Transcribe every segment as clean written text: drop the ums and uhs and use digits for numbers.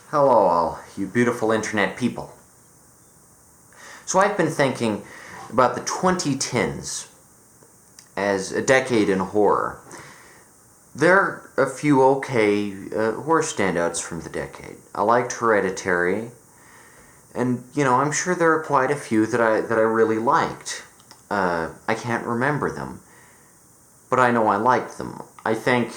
Hello all, you beautiful internet people. So I've been thinking about the 2010s as a decade in horror. There are a few okay horror standouts from the decade. I liked Hereditary, and I'm sure there are quite a few that I really liked. I can't remember them, but I know I liked them. I think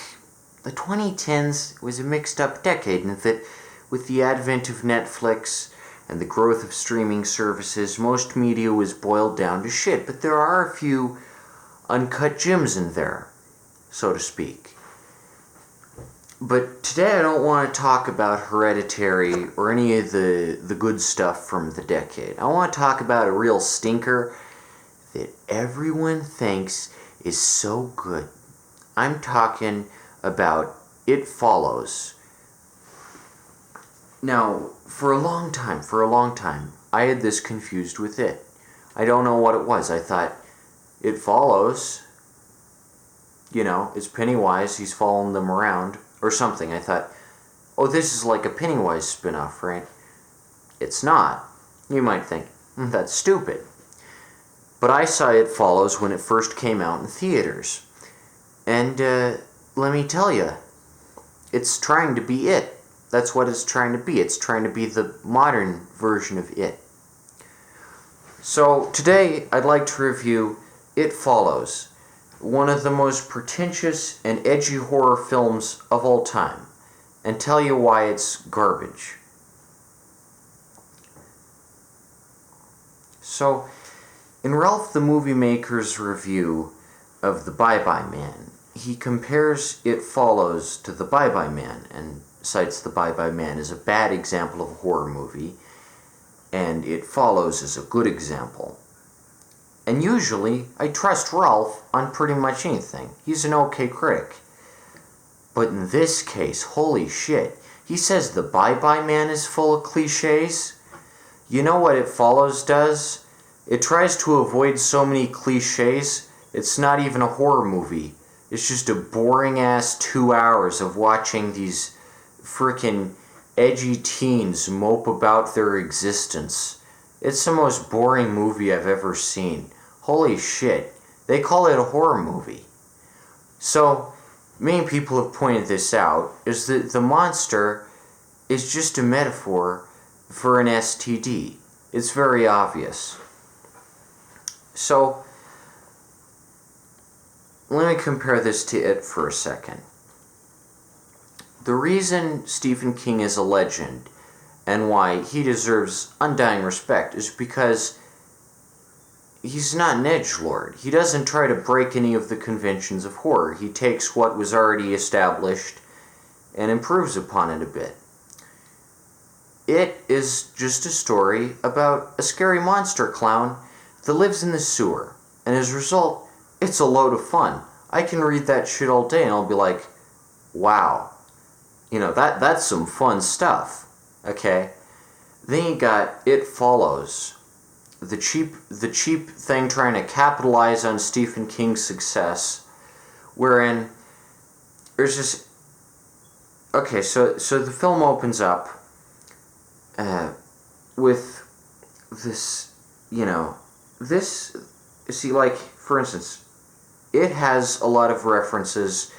the 2010s was a mixed up decade in that with the advent of Netflix and the growth of streaming services, most media was boiled down to shit, but there are a few uncut gems in there, so to speak. But today I don't want to talk about Hereditary or any of the good stuff from the decade. I want to talk about a real stinker that everyone thinks is so good. I'm talking about It Follows. Now, for a long time, I had this confused with It. I don't know what it was. I thought, It Follows, it's Pennywise, he's following them around, or something. I thought, oh, this is like a Pennywise spin-off, right? It's not. You might think, that's stupid. But I saw It Follows when it first came out in theaters. And let me tell you, it's trying to be It. That's what it's trying to be. It's trying to be the modern version of It. So today I'd like to review It Follows, one of the most pretentious and edgy horror films of all time, and tell you why it's garbage. So, in Ralph the Movie Maker's review of The Bye-Bye Man, he compares It Follows to The Bye-Bye Man and cites The Bye-Bye Man as a bad example of a horror movie, and It Follows as a good example. And usually, I trust Ralph on pretty much anything. He's an okay critic. But in this case, holy shit, he says The Bye-Bye Man is full of cliches. You know what It Follows does? It tries to avoid so many cliches, it's not even a horror movie. It's just a boring-ass 2 hours of watching these frickin' edgy teens mope about their existence. It's the most boring movie I've ever seen. Holy shit. They call it a horror movie. So, many people have pointed this out, is that the monster is just a metaphor for an STD. It's very obvious. So, let me compare this to It for a second. The reason Stephen King is a legend and why he deserves undying respect is because he's not an edgelord. He doesn't try to break any of the conventions of horror. He takes what was already established and improves upon it a bit. It is just a story about a scary monster clown that lives in the sewer, and as a result, it's a load of fun. I can read that shit all day and I'll be like, wow. That's some fun stuff, okay? Then you got It Follows, the cheap thing trying to capitalize on Stephen King's success, wherein there's this. Okay, so the film opens up with this, like, for instance, it has a lot of references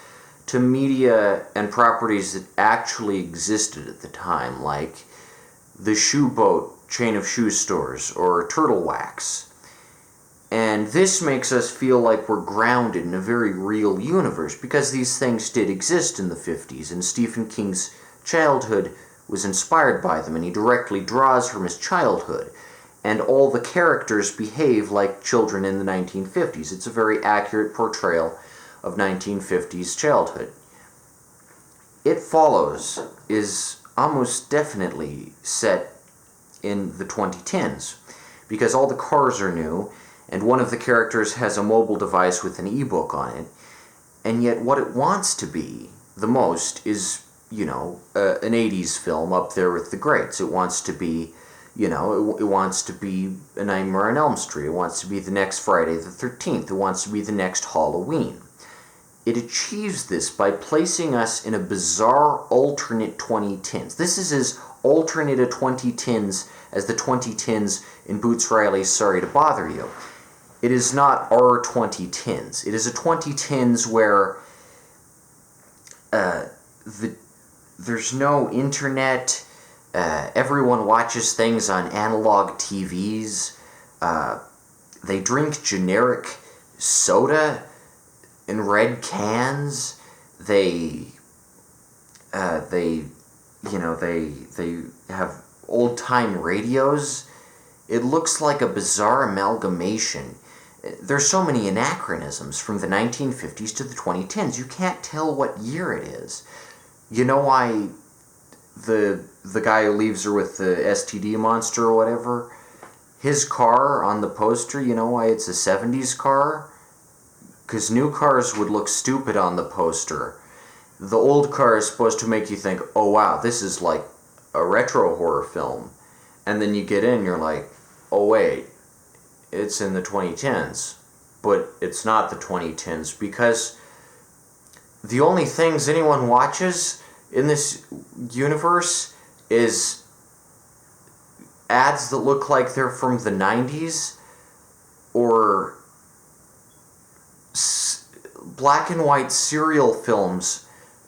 to media and properties that actually existed at the time, like the Shoe Boat chain of shoe stores or Turtle Wax. And this makes us feel like we're grounded in a very real universe because these things did exist in the 50s, and Stephen King's childhood was inspired by them, and he directly draws from his childhood. And all the characters behave like children in the 1950s. It's a very accurate portrayal of 1950s childhood. It Follows is almost definitely set in the 2010s because all the cars are new and one of the characters has a mobile device with an ebook on it, and yet what it wants to be the most is, an 80s film up there with the greats. It wants to be it wants to be A Nightmare on Elm Street. It wants to be the next Friday the 13th. It wants to be the next Halloween. It achieves this by placing us in a bizarre alternate 2010s. This is as alternate a 2010s as the 2010s in Boots Riley's Sorry to Bother You. It is not our 2010s. It is a 2010s where there's no internet. Everyone watches things on analog TVs. They drink generic soda in red cans. They have old-time radios. It looks like a bizarre amalgamation. There's so many anachronisms from the 1950s to the 2010s. You can't tell what year it is. You know why the guy who leaves her with the STD monster or whatever, his car on the poster, you know why it's a 70s car? Because new cars would look stupid on the poster. The old car is supposed to make you think, oh wow, this is like a retro horror film. And then you get in, you're like, oh wait, it's in the 2010s. But it's not the 2010s, because the only things anyone watches in this universe is ads that look like they're from the 90s, or black and white serial films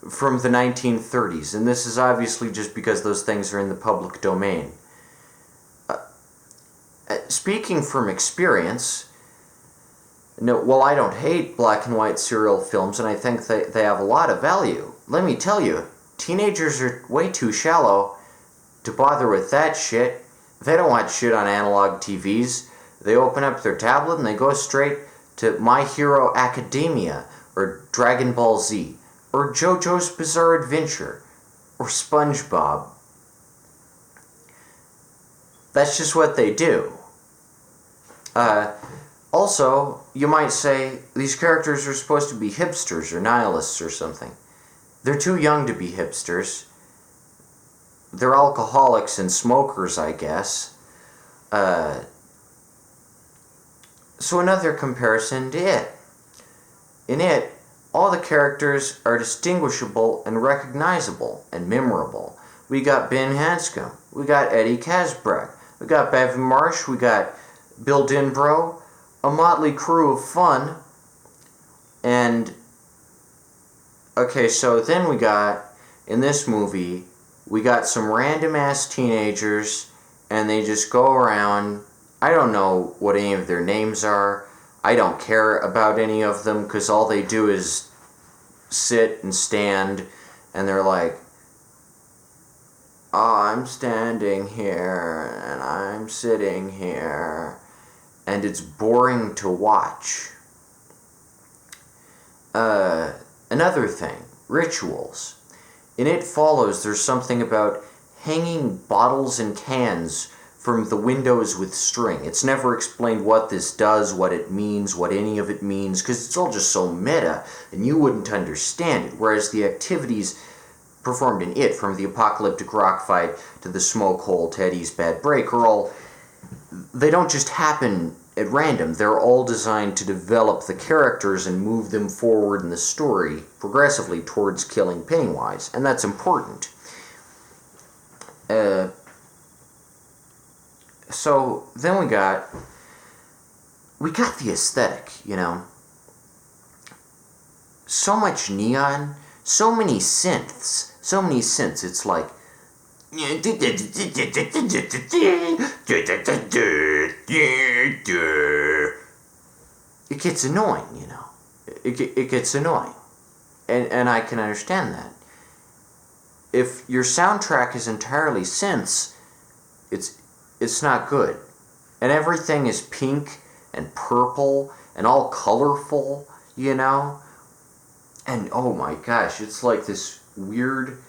from the 1930s. And this is obviously just because those things are in the public domain. Speaking from experience, no, well, I don't hate black and white serial films, and I think they have a lot of value. Let me tell you, teenagers are way too shallow to bother with that shit. They don't watch shit on analog TVs. They open up their tablet and they go straight to My Hero Academia, or Dragon Ball Z, or JoJo's Bizarre Adventure, or SpongeBob. That's just what they do. Also, you might say these characters are supposed to be hipsters or nihilists or something. They're too young to be hipsters. They're alcoholics and smokers, I guess. So another comparison to It. In It, all the characters are distinguishable and recognizable and memorable. We got Ben Hanscom. We got Eddie Casbrack. We got Bevan Marsh. We got Bill Denbrough. A motley crew of fun. And okay, so then we got, in this movie, we got some random ass teenagers, and they just go around. I don't know what any of their names are. I don't care about any of them, because all they do is sit and stand, and they're like, oh, I'm standing here, and I'm sitting here, and it's boring to watch. Another thing, rituals. In It Follows, there's something about hanging bottles and cans from the windows with string. It's never explained what this does, what it means, what any of it means, because it's all just so meta, and you wouldn't understand it. Whereas the activities performed in It, from the apocalyptic rock fight to the smoke hole to Eddie's bad break, are all, they don't just happen at random. They're all designed to develop the characters and move them forward in the story progressively towards killing Pennywise, and that's important. So then we got the aesthetic, you know. So much neon, so many synths. It's like it gets annoying, you know. It gets annoying. And I can understand that. If your soundtrack is entirely synths, it's not good. And everything is pink and purple and all colorful, you know? And oh my gosh, it's like this weird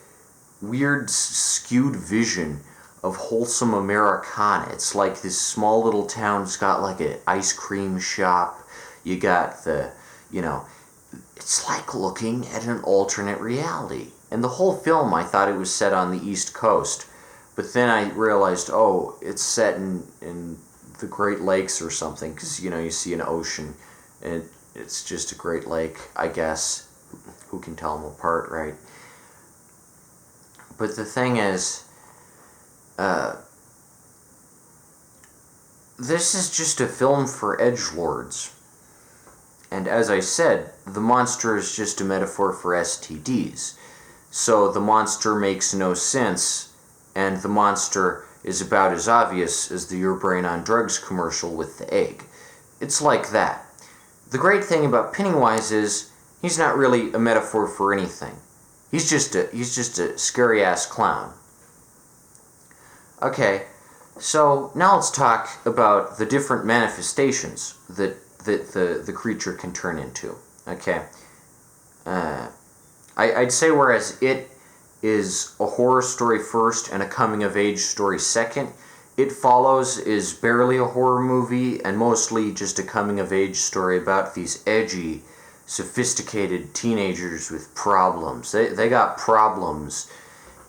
skewed vision of wholesome Americana. It's like this small little town's got like an ice cream shop. You got the, you know, it's like looking at an alternate reality. And the whole film, I thought it was set on the East Coast. But then I realized, oh, it's set in the Great Lakes or something, because, you know, you see an ocean, and it's just a Great Lake, I guess. Who can tell them apart, right? But the thing is, This is just a film for edgelords. And as I said, the monster is just a metaphor for STDs. So the monster makes no sense, and the monster is about as obvious as the Your Brain on Drugs commercial with the egg. It's like that. The great thing about Pennywise is he's not really a metaphor for anything. He's just a scary-ass clown. Okay, so now let's talk about the different manifestations that the creature can turn into. Okay, I'd say whereas It is a horror story first and a coming-of-age story second, It Follows is barely a horror movie and mostly just a coming-of-age story about these edgy, sophisticated teenagers with problems. They got problems.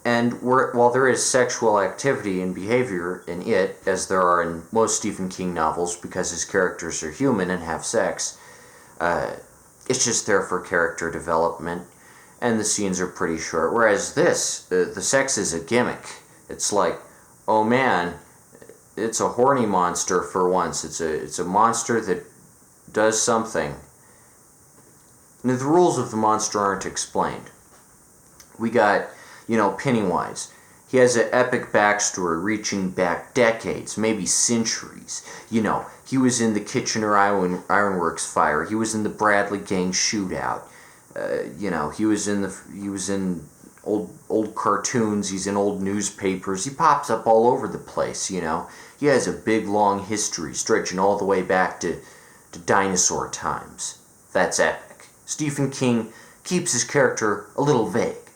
And while there is sexual activity and behavior in It, as there are in most Stephen King novels because his characters are human and have sex, it's just there for character development, and the scenes are pretty short. Whereas this, the sex is a gimmick. It's like, oh man, it's a horny monster for once. It's a monster that does something. Now, the rules of the monster aren't explained. We got, Pennywise. He has an epic backstory reaching back decades, maybe centuries. He was in the Kitchener Ironworks fire. He was in the Bradley Gang shootout. He was in old cartoons. He's in old newspapers. He pops up all over the place. He has a big long history stretching all the way back to dinosaur times. That's epic. Stephen King keeps his character a little vague,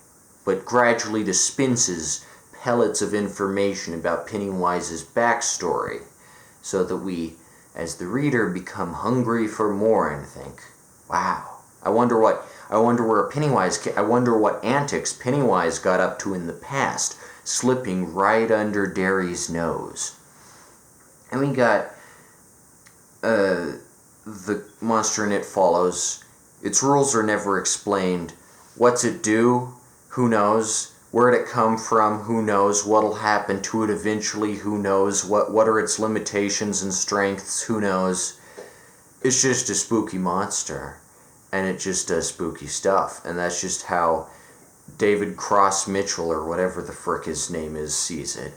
but gradually dispenses pellets of information about Pennywise's backstory, so that we, as the reader, become hungry for more and think, wow, I wonder what antics Pennywise got up to in the past, slipping right under Derry's nose. And we got the monster in It Follows. Its rules are never explained. What's it do? Who knows? Where'd it come from? Who knows? What'll happen to it eventually? Who knows? What are its limitations and strengths? Who knows? It's just a spooky monster, and it just does spooky stuff, and that's just how David Cross Mitchell, or whatever the frick his name is, sees it.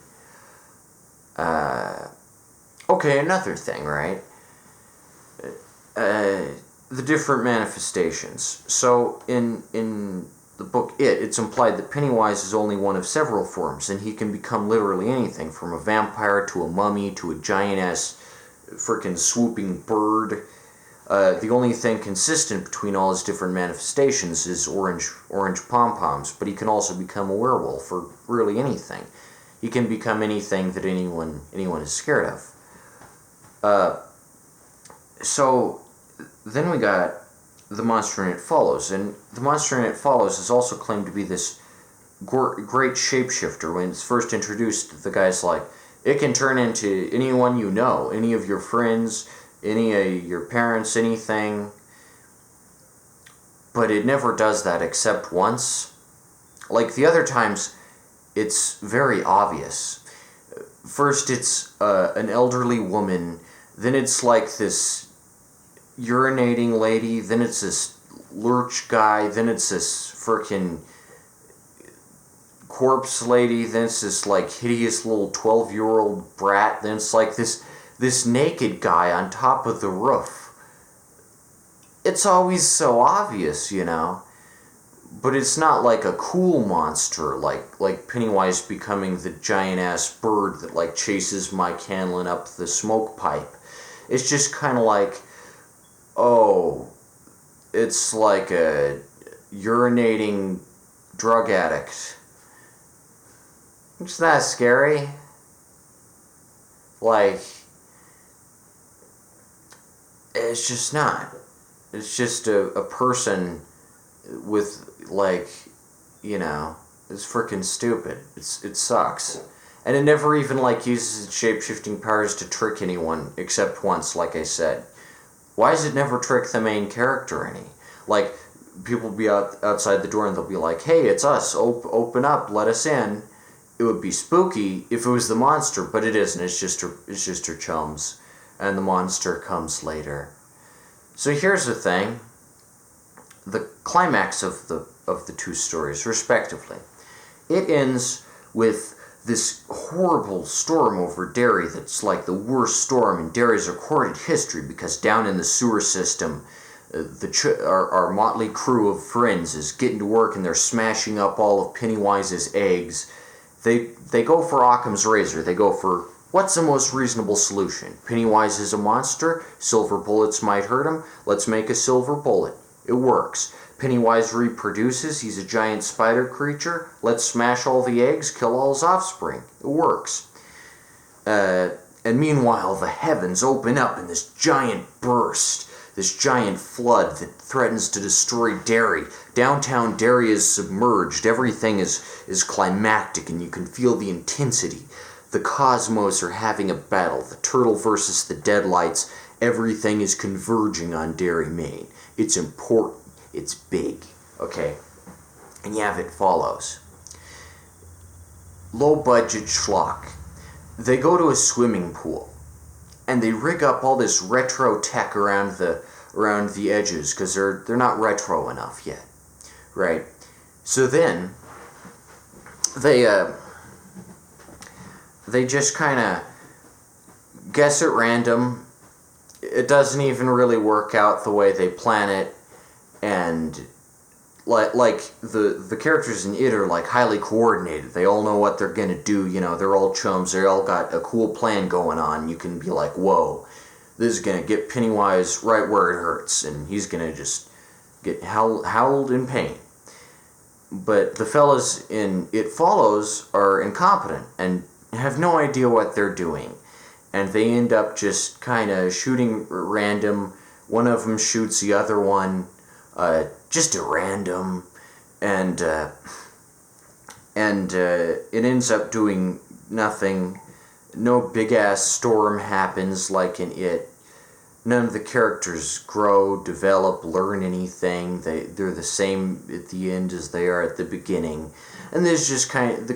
Okay, another thing, right? The different manifestations. So, in the book it's implied that Pennywise is only one of several forms, and he can become literally anything, from a vampire to a mummy to a giant-ass frickin' swooping bird. The only thing consistent between all his different manifestations is orange pom-poms, but he can also become a werewolf, or really anything. He can become anything that anyone is scared of. So then we got the monster in It Follows, and the monster in It Follows is also claimed to be this great shapeshifter. When it's first introduced, the guy's like, it can turn into anyone you know, any of your friends, any of your parents, anything. But it never does that except once. Like the other times, it's very obvious. First it's an elderly woman, then it's like this urinating lady, then it's this lurch guy, then it's this frickin' corpse lady, then it's this like hideous little 12-year-old brat, then it's like this naked guy on top of the roof. It's always so obvious, but it's not like a cool monster like Pennywise becoming the giant-ass bird that like chases Mike Hanlon up the smoke pipe. It's just kind of like, oh, it's like a urinating drug addict. It's not scary. Like, it's just not. It's just a person with, like, it's freaking stupid. It sucks. And it never even, like, uses its shape-shifting powers to trick anyone, except once, like I said. Why does it never trick the main character any? Like, people will be outside the door and they'll be like, hey, it's us, open up, let us in. it would be spooky if it was the monster, but it isn't. It's just her chums, and the monster comes later. So here's the thing. The climax of the two stories, respectively, it ends with this horrible storm over Derry that's like the worst storm in Derry's recorded history, because down in the sewer system, our motley crew of friends is getting to work and they're smashing up all of Pennywise's eggs. They go for Occam's razor. They go for, what's the most reasonable solution? Pennywise is a monster. Silver bullets might hurt him. Let's make a silver bullet. It works. Pennywise reproduces. He's a giant spider creature. Let's smash all the eggs, kill all his offspring. It works. And meanwhile, the heavens open up in this giant burst, this giant flood that threatens to destroy Derry. Downtown Derry is submerged. Everything is climactic, and you can feel the intensity. The cosmos are having a battle. The turtle versus the deadlights. Everything is converging on Derry, Maine. It's important. It's big. Okay? And yeah, it follows. Low-budget schlock. They go to a swimming pool, and they rig up all this retro tech around the edges, because they're not retro enough yet, right? So then they just kind of guess at random. It doesn't even really work out the way they plan it, and like the characters in it are like highly coordinated. They all know what they're gonna do. You know, they're all chums. They all got a cool plan going on. You can be like, whoa, this is gonna get Pennywise right where it hurts, and he's gonna just get howled in pain. But the fellas in It Follows are incompetent and have no idea what they're doing, and they end up just kind of shooting random. One of them shoots the other one. Just at random, and it ends up doing nothing. No big-ass storm happens like in It. None of the characters grow, develop, learn anything. They're the same at the end as they are at the beginning. And there's just kind of,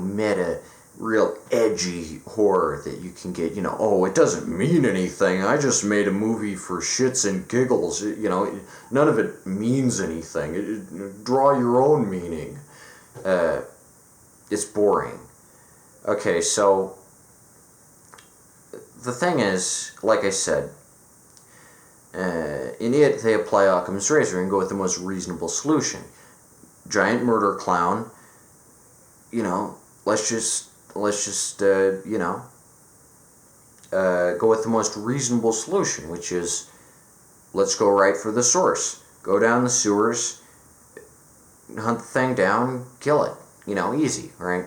meta, real edgy horror that you can get, oh, it doesn't mean anything. I just made a movie for shits and giggles. None of it means anything. Draw your own meaning. It's boring. Okay, so the thing is, like I said, in It, they apply Occam's razor and go with the most reasonable solution. Giant murder clown, let's just go with the most reasonable solution, which is, let's go right for the source. Go down the sewers, hunt the thing down, kill it. Easy, right?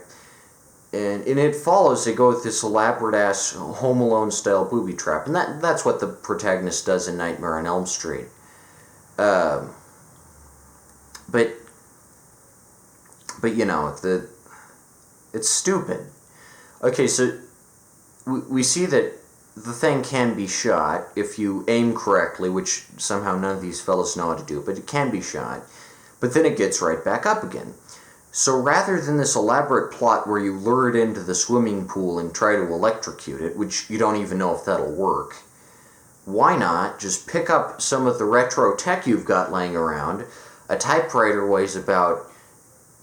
And in It Follows, they go with this elaborate-ass Home Alone-style booby trap. And that's what the protagonist does in Nightmare on Elm Street. But it's stupid. Okay, so we see that the thing can be shot if you aim correctly, which somehow none of these fellas know how to do, but it can be shot. But then it gets right back up again. So rather than this elaborate plot where you lure it into the swimming pool and try to electrocute it, which you don't even know if that'll work, why not just pick up some of the retro tech you've got laying around? A typewriter weighs about,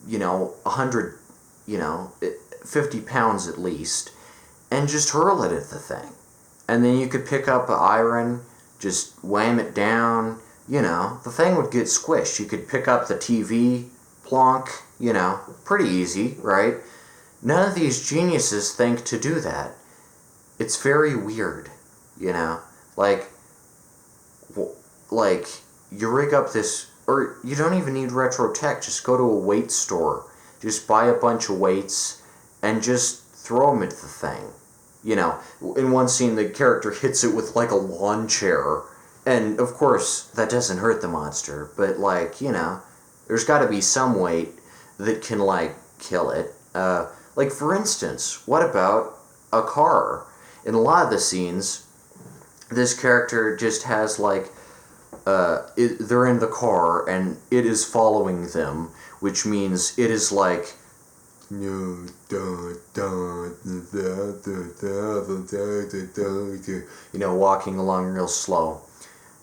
100, 50 pounds at least, and just hurl it at the thing. And then you could pick up an iron, just wham it down, the thing would get squished. You could pick up the TV, plonk, pretty easy, right? None of these geniuses think to do that. It's very weird, like you rig up this, or you don't even need retro tech, just go to a weight store, just buy a bunch of weights, and just throw them at the thing. In one scene, the character hits it with, like, a lawn chair, and, of course, that doesn't hurt the monster, but, there's gotta be some weight that can, kill it. For instance, what about a car? In a lot of the scenes, this character just has, they're in the car, and it is following them, which means it is, walking along real slow.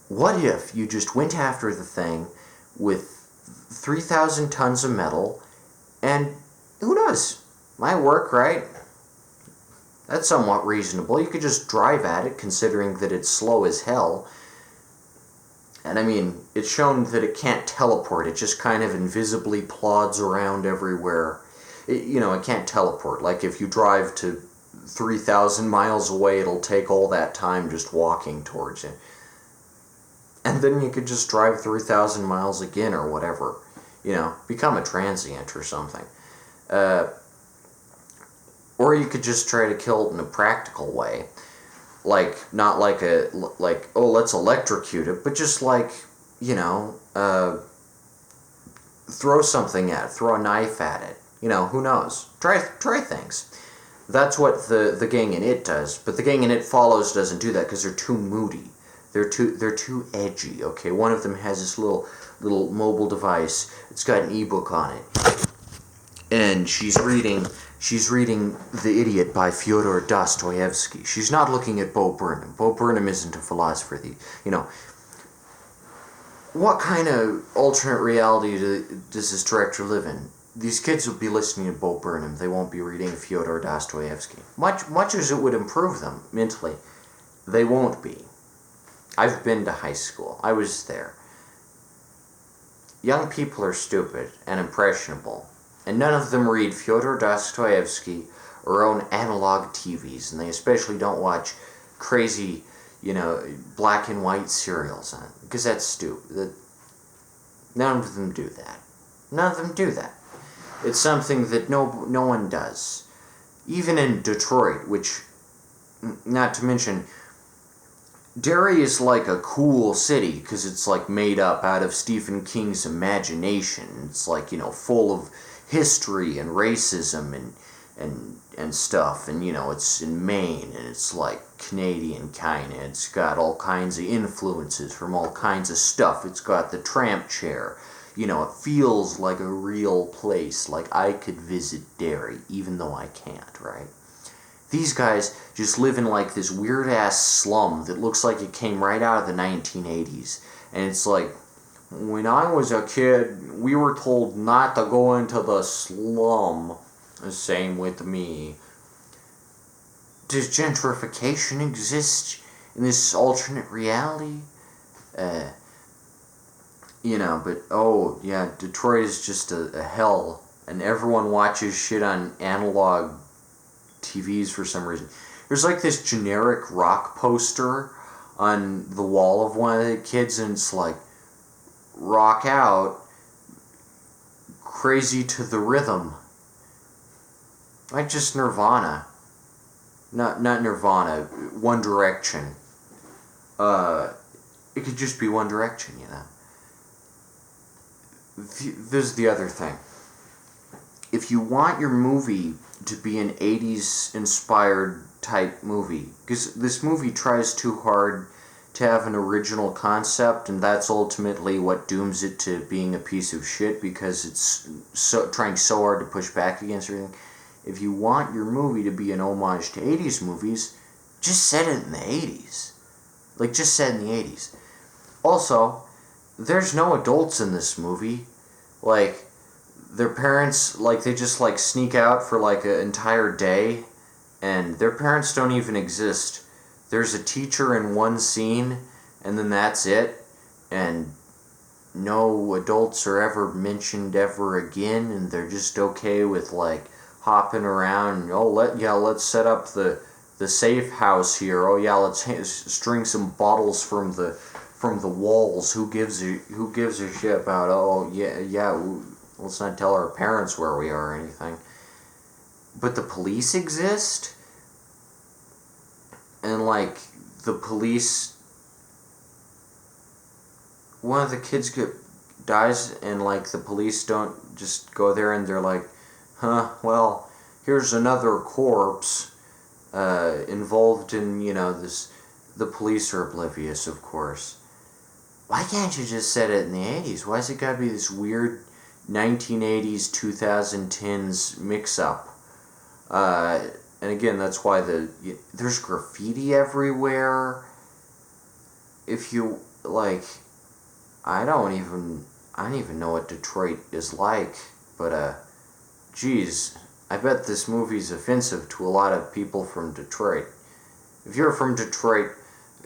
What if you just went after the thing with 3,000 tons of metal, and who knows, might work, right? That's somewhat reasonable. You could just drive at it, considering that it's slow as hell. And I mean, it's shown that it can't teleport. It just kind of invisibly plods around everywhere. It can't teleport. Like if you drive to 3,000 miles away, it'll take all that time just walking towards you. And then you could just drive 3,000 miles again or whatever. Become a transient or something. Or you could just try to kill it in a practical way. Not like let's electrocute it, but just throw something at it, throw a knife at it. Who knows? Try things. That's what the gang in It does, but the gang in It Follows doesn't do that because they're too moody. They're too edgy. Okay, one of them has this little mobile device. It's got an ebook on it, and she's reading The Idiot by Fyodor Dostoevsky. She's not looking at Bo Burnham. Bo Burnham isn't a philosopher. What kind of alternate reality does this director live in? These kids will be listening to Bo Burnham. They won't be reading Fyodor Dostoevsky. Much as it would improve them mentally, they won't be. I've been to high school. I was there. Young people are stupid and impressionable, and none of them read Fyodor Dostoevsky or own analog TVs, and they especially don't watch crazy, black and white serials on it, because that's stupid. None of them do that. None of them do that. It's something that no one does. Even in Detroit, which, not to mention, Derry is like a cool city because it's made up out of Stephen King's imagination. It's full of history and racism and stuff, and it's in Maine, and it's Canadian kinda. It's got all kinds of influences from all kinds of stuff. It's got the tramp chair. It feels like a real place, like I could visit Derry, even though I can't, right? These guys just live in this weird-ass slum that looks like it came right out of the 1980s. And it's when I was a kid, we were told not to go into the slum. The same with me. Does gentrification exist in this alternate reality? Detroit is just a hell. And everyone watches shit on analog TVs for some reason. There's this generic rock poster on the wall of one of the kids, and it's rock out, crazy to the rhythm. Just Nirvana. Not Nirvana, One Direction. It could just be One Direction, This is the other thing. If you want your movie to be an 80s inspired type movie, because this movie tries too hard to have an original concept, and that's ultimately what dooms it to being a piece of shit, because it's trying so hard to push back against everything. If you want your movie to be an homage to 80s movies, just set it in the 80s. Just set it in the 80s. Also, there's no adults in this movie. Their parents, they just, sneak out for, an entire day, and their parents don't even exist. There's a teacher in one scene, and then that's it, and no adults are ever mentioned ever again, and they're just okay with, hopping around, let's set up the safe house here, let's string some bottles from the walls, who gives a shit about, let's not tell our parents where we are or anything. But the police exist? And, the police... One of the kids dies, and, the police don't just go there and they're here's another corpse involved in, this... The police are oblivious, of course. Why can't you just set it in the 80s? Why has it got to be this weird 1980s, 2010s mix-up. And again, that's why there's graffiti everywhere. If you, like, I don't even know what Detroit is like, but, geez, I bet this movie's offensive to a lot of people from Detroit. If you're from Detroit,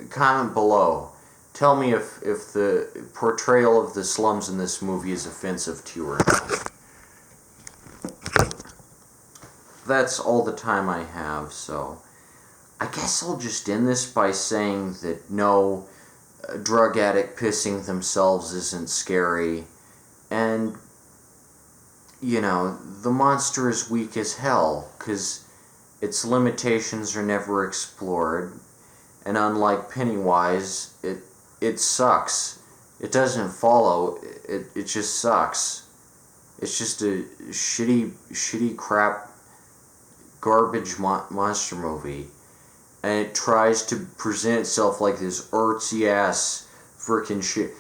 comment below. Tell me if the portrayal of the slums in this movie is offensive to you or not. That's all the time I have, so I guess I'll just end this by saying that no, a drug addict pissing themselves isn't scary, and, you know, the monster is weak as hell, because its limitations are never explored, and unlike Pennywise, it sucks. It doesn't follow, it just sucks. It's just a shitty crap garbage monster movie, and it tries to present itself like this artsy ass freaking shit.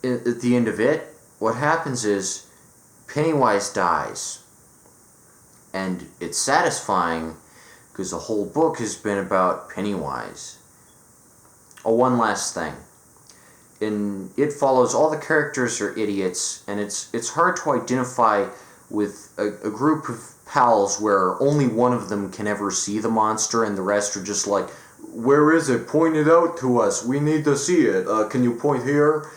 At the end of it, what happens is Pennywise dies, and it's satisfying because the whole book has been about Pennywise. Oh, one last thing. In It Follows, all the characters are idiots, and it's hard to identify with a group of pals where only one of them can ever see the monster and the rest are just like, where is it? Point it out to us. We need to see it. Can you point here?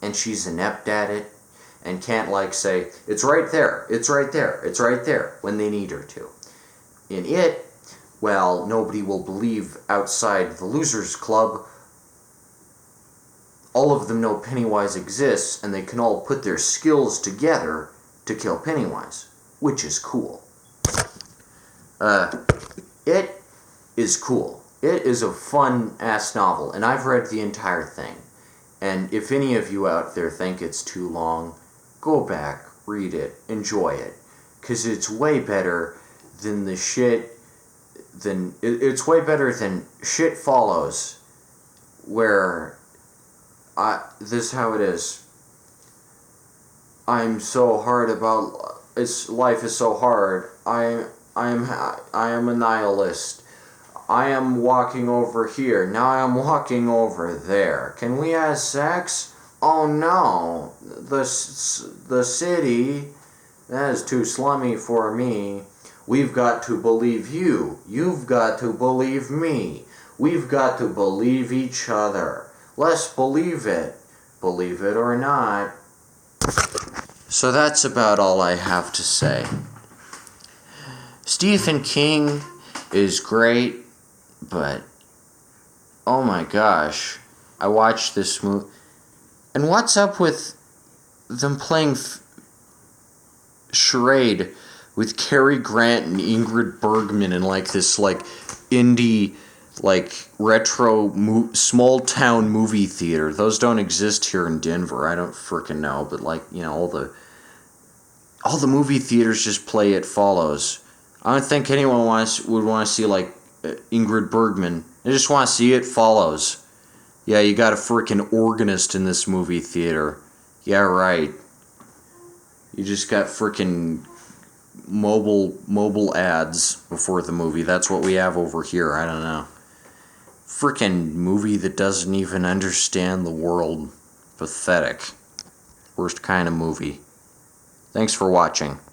And she's inept at it and can't like say, it's right there, it's right there, it's right there, when they need her to. In It, well, nobody will believe outside the Losers Club. All of them know Pennywise exists, and they can all put their skills together to kill Pennywise, which is cool. It is cool. It is a fun-ass novel, and I've read the entire thing. And if any of you out there think it's too long, go back, read it, enjoy it. Because it's way better than the shit... It's way better than Shit Follows, where... this is how it is. I'm so hard about... life is so hard. I am a nihilist. I am walking over here. Now I am walking over there. Can we have sex? Oh no. The city, that is too slummy for me. We've got to believe you. You've got to believe me. We've got to believe each other. Let's believe it. Believe it or not. So that's about all I have to say. Stephen King is great, but oh my gosh, I watched this movie, and what's up with them playing charade with Cary Grant and Ingrid Bergman in like this like indie like retro small town movie theater? Those don't exist here in Denver. I don't frickin' know, but like, you know, all the movie theaters just play It Follows. I don't think anyone would want to see like Ingrid Bergman. They just want to see It Follows. Yeah, you got a freaking organist in this movie theater. Yeah, right. You just got freaking mobile ads before the movie. That's what we have over here. I don't know. Freaking movie that doesn't even understand the world. Pathetic. Worst kind of movie. Thanks for watching.